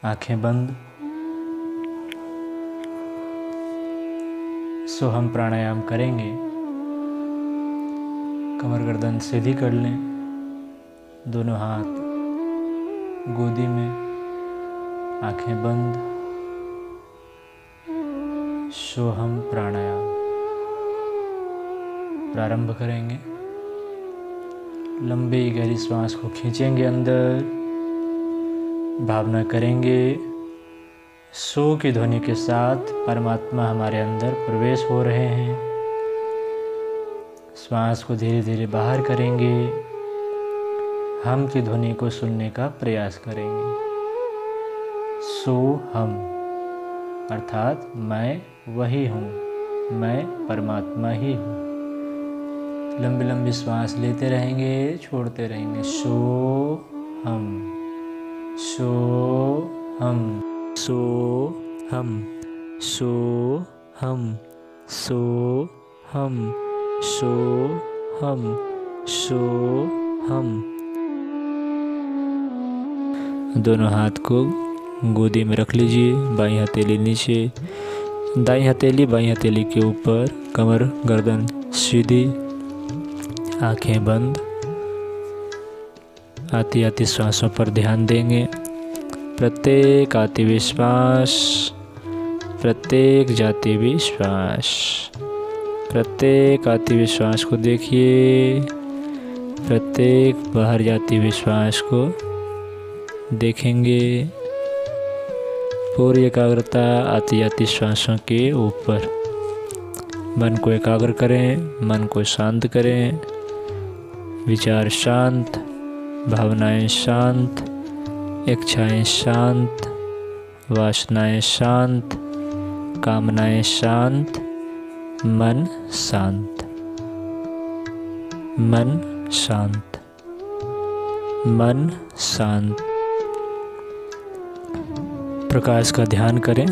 आंखें बंद। सो हम प्राणायाम करेंगे। कमर गर्दन सीधी कर लें, दोनों हाथ गोदी में, आंखें बंद। सो हम प्राणायाम प्रारंभ करेंगे। लंबी गहरी श्वास को खींचेंगे अंदर। भावना करेंगे सो की ध्वनि के साथ परमात्मा हमारे अंदर प्रवेश हो रहे हैं। श्वास को धीरे धीरे बाहर करेंगे। हम की ध्वनि को सुनने का प्रयास करेंगे। सो हम अर्थात मैं वही हूँ, मैं परमात्मा ही हूँ। लंबी लंबी श्वास लेते रहेंगे, छोड़ते रहेंगे। सो हम, सो हम, सो हम, सो हम, सो हम, सो हम, सो हम। दोनों हाथ को गोदी में रख लीजिए। बाईं हथेली नीचे, दाईं हथेली बाईं हथेली के ऊपर। कमर गर्दन सीधी, आंखें बंद। आती आती श्वासों पर ध्यान देंगे। प्रत्येक आती हुई श्वास, प्रत्येक जाती हुई श्वास, प्रत्येक आती हुई श्वास को देखिए, प्रत्येक बाहर जाती हुई श्वास को देखेंगे। पूरी एकाग्रता आती जाती श्वासों के ऊपर। मन को एकाग्र करें, मन को शांत करें। विचार शांत, भावनाएं शांत, इच्छाएं शांत, वासनाएं शांत, कामनाएं शांत, मन शांत, मन शांत, मन शांत। प्रकाश का ध्यान करें।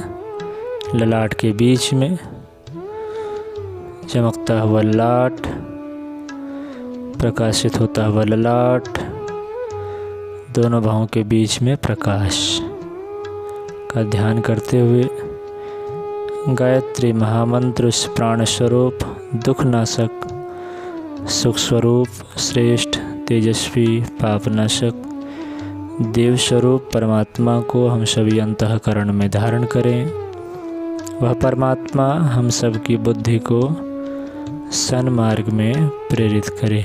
ललाट के बीच में चमकता हुआ लाट, प्रकाशित होता हुआ ललाट, दोनों भावों के बीच में प्रकाश का ध्यान करते हुए गायत्री महामंत्र उस प्राण स्वरूप, दुखनाशक, सुख स्वरूप, श्रेष्ठ, तेजस्वी, पापनाशक, देव स्वरूप परमात्मा को हम सभी अंतःकरण में धारण करें। वह परमात्मा हम सब की बुद्धि को सन्मार्ग में प्रेरित करे।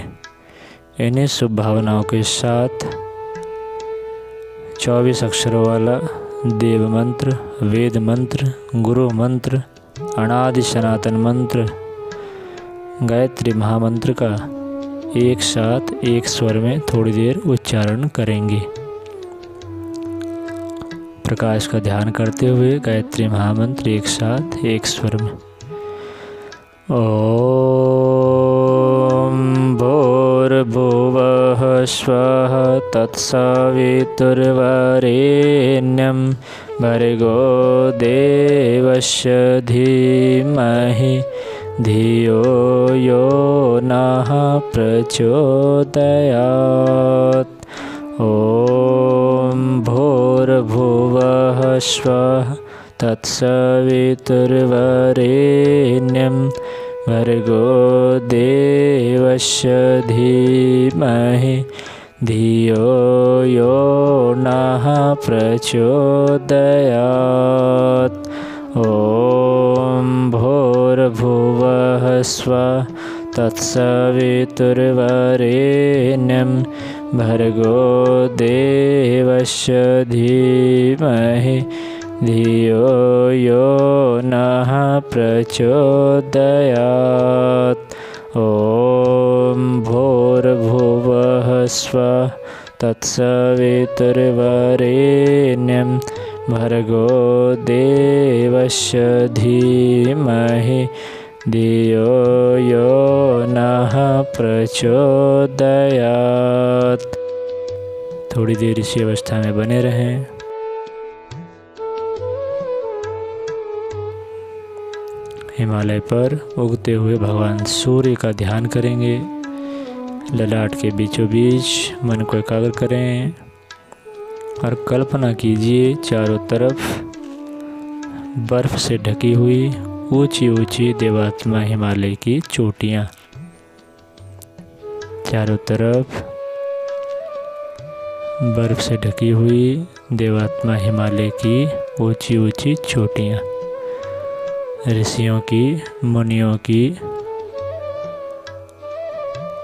इन्हीं शुभ भावनाओं के साथ 24 अक्षरों वाला देव मंत्र, वेद मंत्र, गुरु मंत्र, अनादि सनातन मंत्र, गायत्री महामंत्र का एक साथ एक स्वर में थोड़ी देर उच्चारण करेंगे। प्रकाश का ध्यान करते हुए गायत्री महामंत्र एक साथ एक स्वर में। ओम भूर्भुवः स्वः तत्सवितुर्वरेण्यं भर्गो देवस्य धीमहि धियो यो नः प्रचोदयात्। ॐ भूर्भुवः स्वः तत्सवितुर्वरेण्यं भर्गो देवस्य धीमहि धियो यो नः प्रचोदयात्। ॐ भूर्भुवः स्वः तत्सवितुर्वरेण्यं भर्गो देवस्य धीमहि धियो यो नः प्रचोदयात्। ॐ भूर्भुवः स्वः तत्सवितुर्वरेण्यं भर्गो देवस्य धीमहि धियो यो नः प्रचोदयात्। थोड़ी देर इसी अवस्था में बने रहें। हिमालय पर उगते हुए भगवान सूर्य का ध्यान करेंगे। ललाट के बीचों बीच मन को एकाग्र करें। और कल्पना कीजिए चारों तरफ बर्फ से ढकी हुई ऊंची ऊंची देवात्मा हिमालय की चोटियाँ। चारों तरफ बर्फ से ढकी हुई देवात्मा हिमालय की ऊंची ऊंची चोटियाँ। ऋषियों की, मुनियों की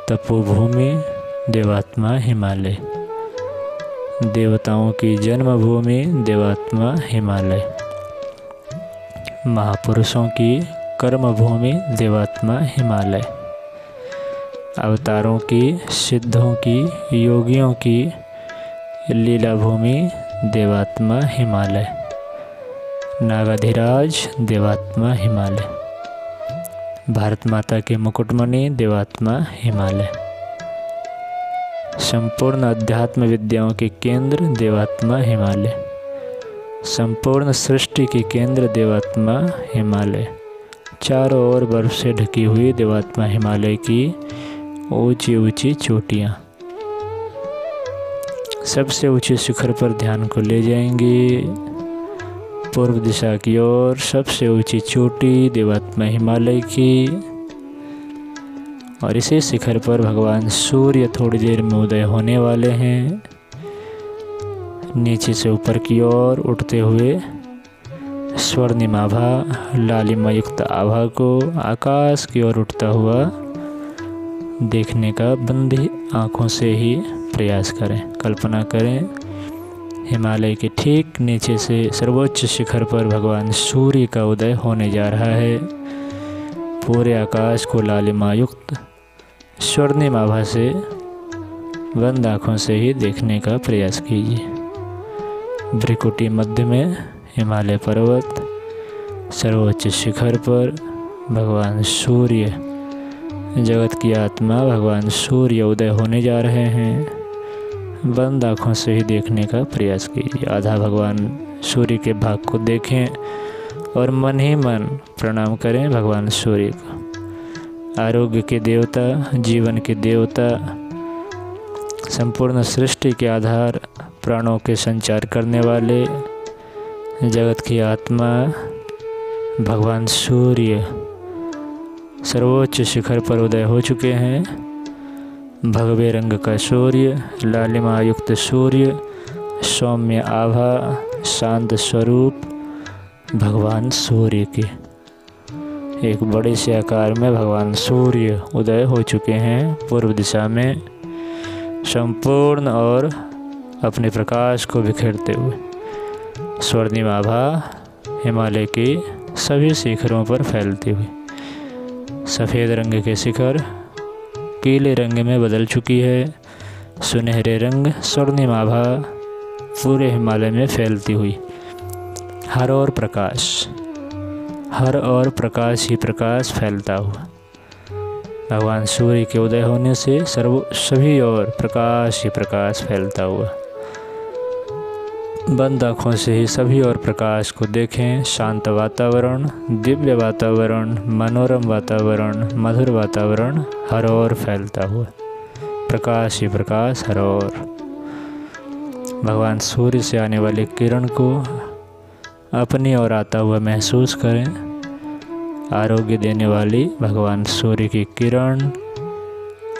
तपोभूमि देवात्मा हिमालय। देवताओं की जन्मभूमि देवात्मा हिमालय। महापुरुषों की कर्मभूमि देवात्मा हिमालय। अवतारों की, सिद्धों की, योगियों की लीला भूमि देवात्मा हिमालय। नागाधिराज देवात्मा हिमालय। भारत माता के मुकुटमणि देवात्मा हिमालय। संपूर्ण अध्यात्म विद्याओं के केंद्र देवात्मा हिमालय। संपूर्ण सृष्टि के केंद्र देवात्मा हिमालय। चारों ओर बर्फ से ढकी हुई देवात्मा हिमालय की ऊंची ऊंची चोटियाँ। सबसे ऊंचे शिखर पर ध्यान को ले जाएंगे पूर्व दिशा की ओर। सबसे ऊंची चोटी देवात्मा हिमालय की, और इसी शिखर पर भगवान सूर्य थोड़ी देर में उदय होने वाले हैं। नीचे से ऊपर की ओर उठते हुए स्वर्णिम आभा, लालिमा युक्त आभा को आकाश की ओर उठता हुआ देखने का बंदी आँखों से ही प्रयास करें। कल्पना करें हिमालय के ठीक नीचे से सर्वोच्च शिखर पर भगवान सूर्य का उदय होने जा रहा है। पूरे आकाश को लालिमा युक्त स्वर्णिम आभा से बंद आँखों से ही देखने का प्रयास कीजिए। भ्रिकुटी मध्य में हिमालय पर्वत, सर्वोच्च शिखर पर भगवान सूर्य, जगत की आत्मा भगवान सूर्य उदय होने जा रहे हैं। बंद आँखों से ही देखने का प्रयास कीजिए। आधा भगवान सूर्य के भाग को देखें और मन ही मन प्रणाम करें भगवान सूर्य को। आरोग्य के देवता, जीवन के देवता, संपूर्ण सृष्टि के आधार, प्राणों के संचार करने वाले, जगत की आत्मा भगवान सूर्य सर्वोच्च शिखर पर उदय हो चुके हैं। भगवे रंग का सूर्य, लालिमा युक्त सूर्य, सौम्य आभा, शांत स्वरूप भगवान सूर्य के एक बड़े से आकार में भगवान सूर्य उदय हो चुके हैं पूर्व दिशा में, संपूर्ण और अपने प्रकाश को बिखेरते हुए। स्वर्णिम आभा हिमालय के सभी शिखरों पर फैलती हुई। सफ़ेद रंग के शिखर पीले रंग में बदल चुकी है। सुनहरे रंग स्वर्णिम आभा पूरे हिमालय में फैलती हुई। हर और प्रकाश ही प्रकाश फैलता हुआ। भगवान सूर्य के उदय होने से सभी और प्रकाश ही प्रकाश फैलता हुआ। बंद आँखों से ही सभी और प्रकाश को देखें। शांत वातावरण, दिव्य वातावरण, मनोरम वातावरण, मधुर वातावरण हर ओर फैलता हुआ। प्रकाश ही प्रकाश हर ओर। भगवान सूर्य से आने वाले किरण को अपनी ओर आता हुआ महसूस करें। आरोग्य देने वाली भगवान सूर्य की किरण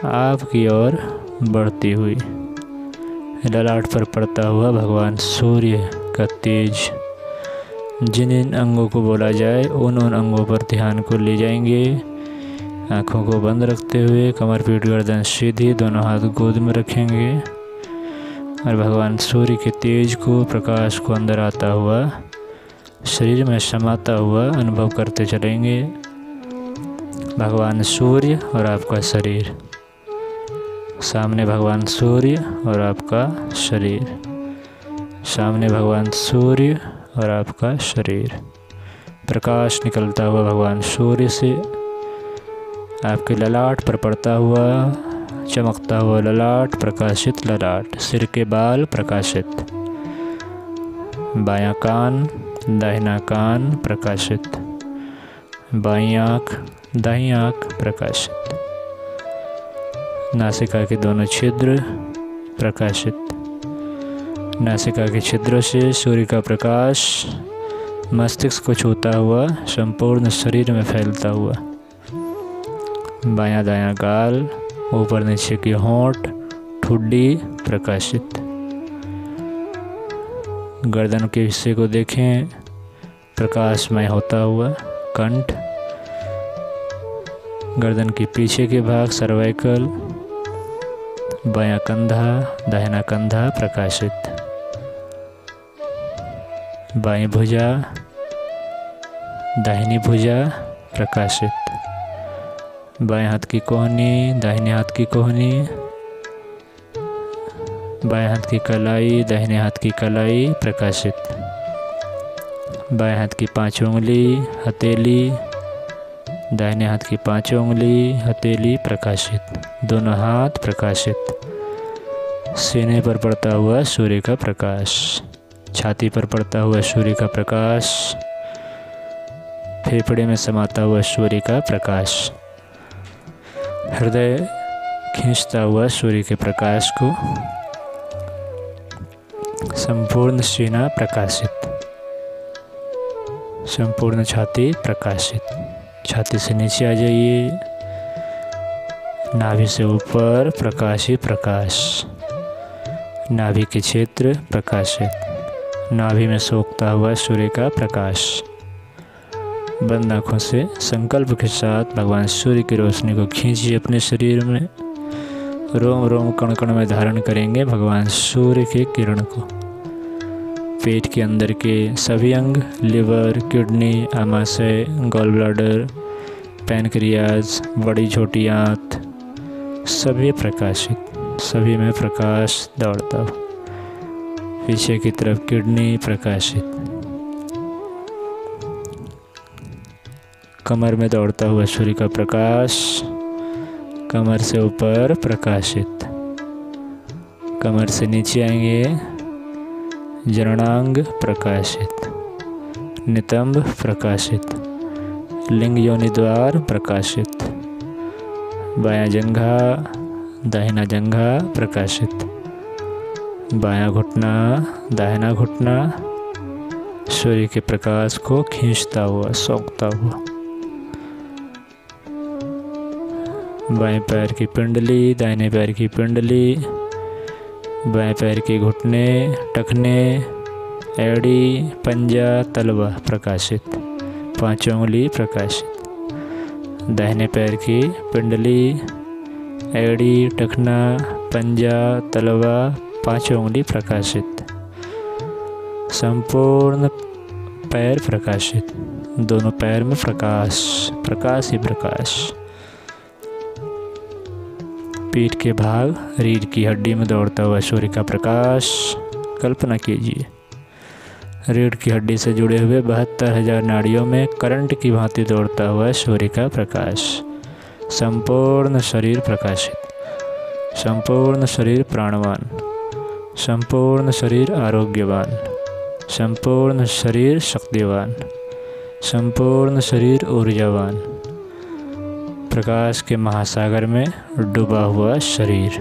आपकी ओर बढ़ती हुई। ललाट पर पड़ता हुआ भगवान सूर्य का तेज जिन अंगों को बोला जाए उन अंगों पर ध्यान को ले जाएंगे। आँखों को बंद रखते हुए कमर पीठ गर्दन सीधी, दोनों हाथ गोद में रखेंगे और भगवान सूर्य के तेज को, प्रकाश को अंदर आता हुआ शरीर में समाता हुआ अनुभव करते चलेंगे। भगवान सूर्य और आपका शरीर, सामने भगवान सूर्य और आपका शरीर, सामने भगवान सूर्य और आपका शरीर। प्रकाश निकलता हुआ भगवान सूर्य से आपके ललाट पर पड़ता हुआ, चमकता हुआ ललाट, प्रकाशित ललाट, सिर के बाल प्रकाशित, बायां कान, दाहिना कान प्रकाशित, बाईं आँख, दाहिनी आँख प्रकाशित, नासिका के दोनों छिद्र प्रकाशित, नासिका के छिद्रों से सूर्य का प्रकाश मस्तिष्क को छूता हुआ संपूर्ण शरीर में फैलता हुआ। बायां दायां गाल, ऊपर नीचे के होंठ, ठुड्डी प्रकाशित। गर्दन के हिस्से को देखें, प्रकाशमय होता हुआ कंठ। गर्दन के पीछे के भाग सर्वाइकल, बायां कंधा, दाहिना कंधा प्रकाशित। बाईं भुजा, दाहिनी भुजा प्रकाशित। बाएं हाथ की कोहनी, दाहिने हाथ की कोहनी। बाएं हाथ की कलाई, दाहिने हाथ की कलाई प्रकाशित। बाएं हाथ की 5 उंगली, हथेली, दाहिने हाथ की 5 उंगली, हथेली प्रकाशित। दोनों हाथ प्रकाशित। सीने पर पड़ता हुआ सूर्य का प्रकाश, छाती पर पड़ता हुआ सूर्य का प्रकाश, फेफड़े में समाता हुआ सूर्य का प्रकाश, हृदय खींचता हुआ सूर्य के प्रकाश को, संपूर्ण सीना प्रकाशित, संपूर्ण छाती प्रकाशित। छाती से नीचे आ जाइए, नाभि से ऊपर प्रकाश ही प्रकाश, नाभि के क्षेत्र प्रकाशित, नाभि में सोखता हुआ सूर्य का प्रकाश। बंद आँखों से संकल्प के साथ भगवान सूर्य की रोशनी को खींचिए अपने शरीर में। रोम रोम कण कण में धारण करेंगे भगवान सूर्य के किरण को। पेट के अंदर के सभी अंग, लिवर, किडनी, आमाशय, गॉल ब्लैडर, पैनक्रियाज, बड़ी छोटी आंत, सभी प्रकाशित, सभी में प्रकाश दौड़ता हो। पीछे की तरफ किडनी प्रकाशित, कमर में दौड़ता हुआ सूर्य का प्रकाश, कमर से ऊपर प्रकाशित। कमर से नीचे आएंगे, जननांग प्रकाशित, नितंब प्रकाशित, लिंग योनि द्वार प्रकाशित, बायां जंघा, दाहिना जंघा प्रकाशित, बायां घुटना, दाहिना घुटना सूर्य के प्रकाश को खींचता हुआ, सोखता हुआ। बाएं पैर की पिंडली, दाहिने पैर की पिंडली, बाएं पैर के घुटने, टखने, एड़ी, पंजा, तलवा प्रकाशित, 5 उंगली प्रकाशित। दाहिने पैर की पिंडली, एड़ी, टखना, पंजा, तलवा, 5 उंगली प्रकाशित। संपूर्ण पैर प्रकाशित, दोनों पैर में प्रकाश, प्रकाश ही प्रकाश। पीठ के भाग, रीढ़ की हड्डी में दौड़ता हुआ सूर्य का प्रकाश। कल्पना कीजिए, रीढ़ की हड्डी से जुड़े हुए 72,000 नाड़ियों में करंट की भांति दौड़ता हुआ सूर्य का प्रकाश। संपूर्ण शरीर प्रकाशित, संपूर्ण शरीर प्राणवान, संपूर्ण शरीर आरोग्यवान, संपूर्ण शरीर शक्तिवान, संपूर्ण शरीर ऊर्जावान। प्रकाश के महासागर में डूबा हुआ शरीर,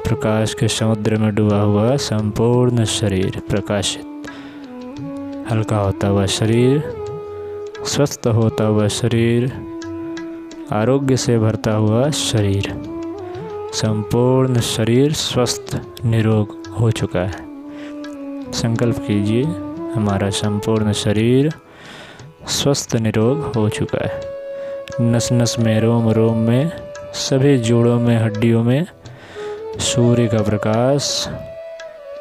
प्रकाश के समुद्र में डूबा हुआ संपूर्ण शरीर प्रकाशित। हल्का होता हुआ शरीर, स्वस्थ होता हुआ शरीर, आरोग्य से भरता हुआ शरीर। संपूर्ण शरीर स्वस्थ निरोग हो चुका है। संकल्प कीजिए, हमारा संपूर्ण शरीर स्वस्थ निरोग हो चुका है। नस नस में, रोम रोम में, सभी जोड़ों में, हड्डियों में सूर्य का प्रकाश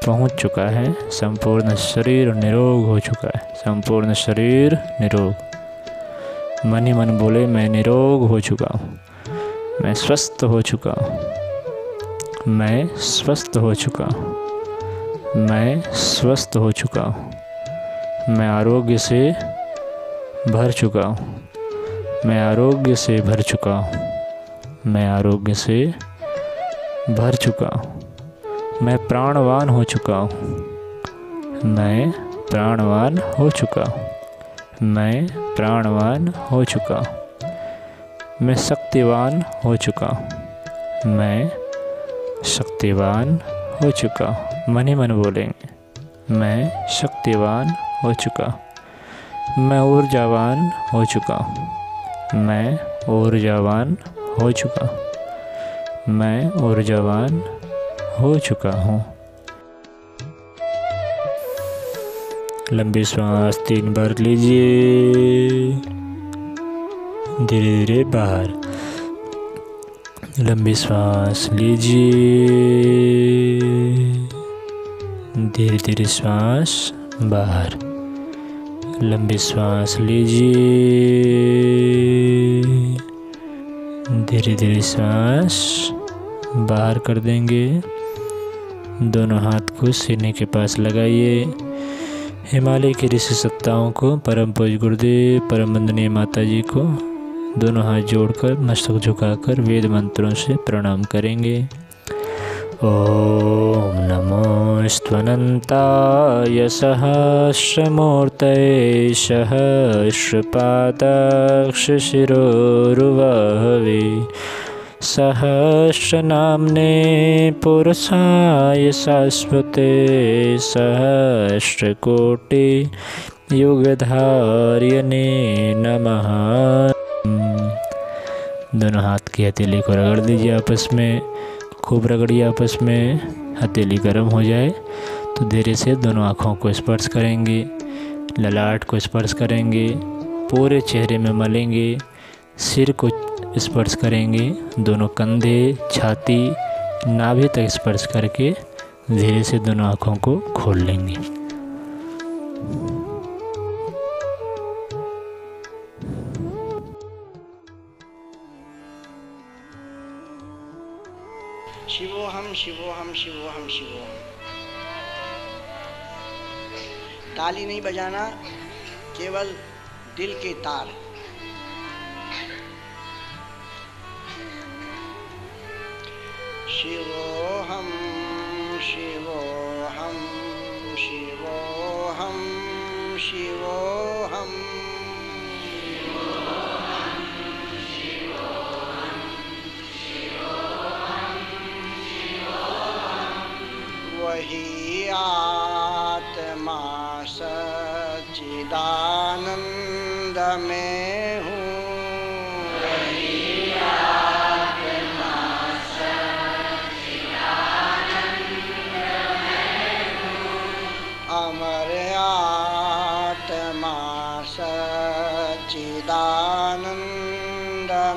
पहुंच चुका है। संपूर्ण शरीर निरोग हो चुका है, संपूर्ण शरीर निरोग। मन ही मन बोले, मैं निरोग हो चुका हूँ, मैं स्वस्थ हो चुका हूँ, मैं स्वस्थ हो चुका हूँ, मैं स्वस्थ हो चुका हूँ, मैं आरोग्य से भर चुका हूँ, मैं आरोग्य से भर चुका हूँ, मैं आरोग्य से भर चुका हूँ, मैं प्राणवान हो चुका हूँ, मैं प्राणवान हो चुका हूँ, मैं प्राणवान हो चुका हूँ, मैं शक्तिवान हो चुका हूँ, मैं शक्तिवान हो चुका हूँ। मन ही मन बोलेंगे, मैं शक्तिवान हो चुका हूँ, मैं ऊर्जावान हो चुका हूँ, मैं ऊर्जावान हो चुका हूँ, मैं ऊर्जावान हो चुका हूँ। लंबी सांस 3 बार लीजिए, धीरे धीरे बाहर। लंबी सांस लीजिए, धीरे धीरे सांस बाहर। लंबी सांस लीजिए, धीरे धीरे सांस बाहर कर देंगे। दोनों हाथ को सीने के पास लगाइए। हिमालय के ऋषि सत्ताओं को, परम पूज्य गुरुदेव, परम वंदनीय माता जी को दोनों हाथ जोड़कर मस्तक झुकाकर वेद मंत्रों से प्रणाम करेंगे। ओम नमो स्तवनन्ताय सहस्रमूर्तये सहस्रपादाक्ष शिरोरुवहवे सहस्रनाम्ने पुरुषाय शाश्वते सहस्रकोटि युगधारिणे नमः। दोनों हाथ की हथेली को रगड़ दीजिए आपस में, खूब रगड़िए आपस में। हथेली गर्म हो जाए तो धीरे से दोनों आँखों को स्पर्श करेंगे, ललाट को स्पर्श करेंगे, पूरे चेहरे में मलेंगे, सिर को स्पर्श करेंगे, दोनों कंधे, छाती, नाभि तक स्पर्श करके धीरे से दोनों आँखों को खोल लेंगे। शिवोहम शिवोहम शिवोहम शिवोहम। ताली नहीं बजाना, केवल दिल के तार। शिवोहम शिवोहम शिवोहम शिवोहम वही आत्मा सच्चिदानंद में हूँ। वही आत्मा सच्चिदानंद में हूँ। अमर आत्मा सच्चिदानंद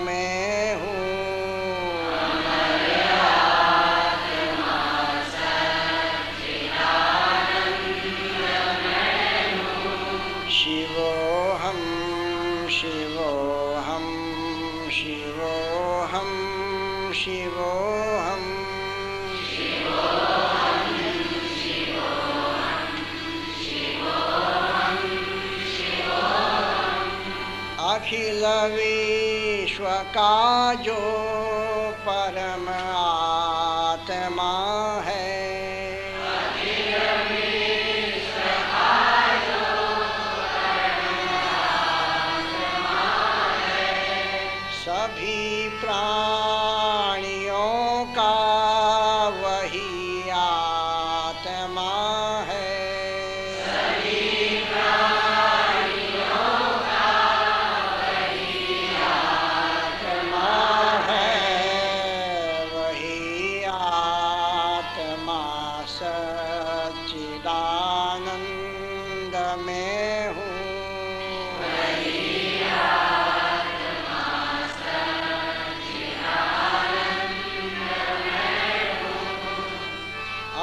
में हूँ। शिवोहम शिवोहम शिवोहम शिवोहम शिवोहम शिवोहम शिवोहम। अखिल विश्व का जो परम आत्मा है, सभी प्राणियों का वही आत्मा है। सभी प्राणियों का वही आत्मा है। वही आत्मा सच्चिदानंद में हूँ।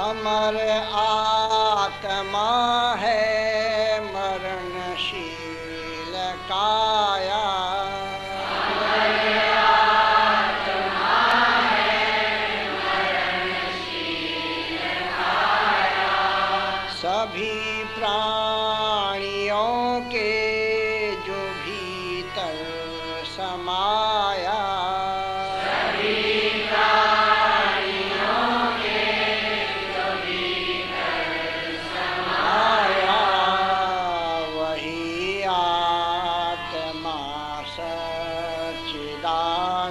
अमर आत्मा है मरणशील काया। अमर आत्मा है मरणशील काया। सभी प्राणियों के जो भीतर समाया।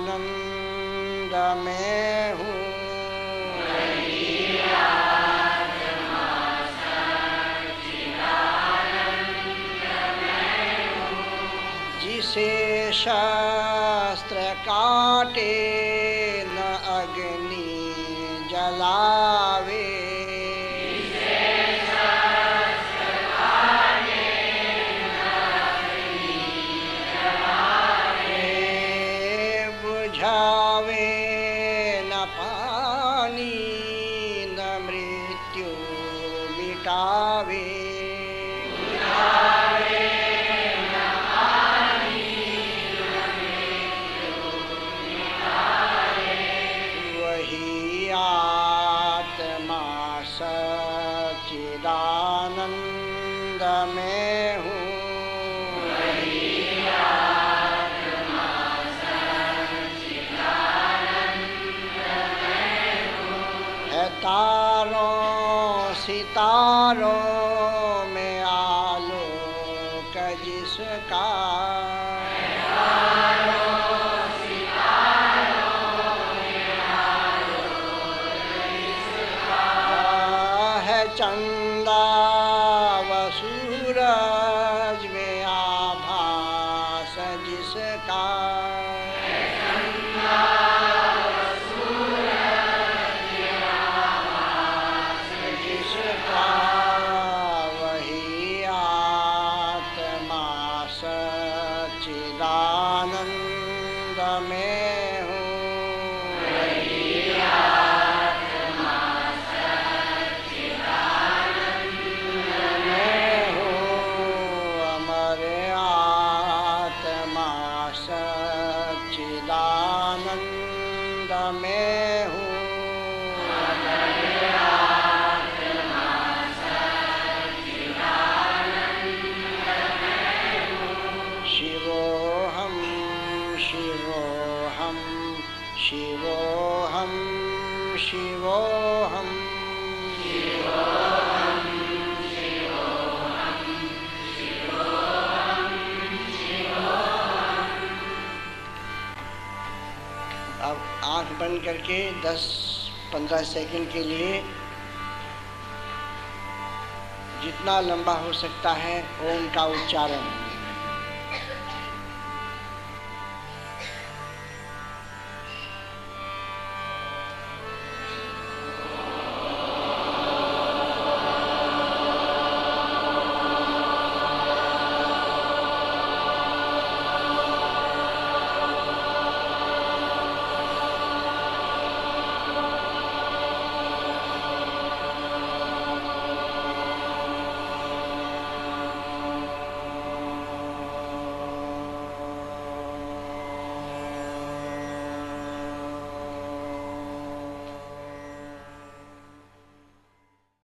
सच्चिदानंद में हूँ। शस्त्र काटे न अग्नि जलावे। बुझावे न पानी न मृत्यु मिटावे। वही आत्मा सच्चिदानंद में हूँ। तारों सितारों में आलोक जिसका। है चंदा व सूरज में आभास जिसका। सच्चिदानंद में हूँ। अमर आत्मा सच्चिदानंद में हूँ। शिवोहम शिवोहम शिवोहम शिवोहम शिवोहम शिवोहम शिवोहम। अब आँख बंद करके 10-15 सेकंड के लिए जितना लंबा हो सकता है ओम का उच्चारण।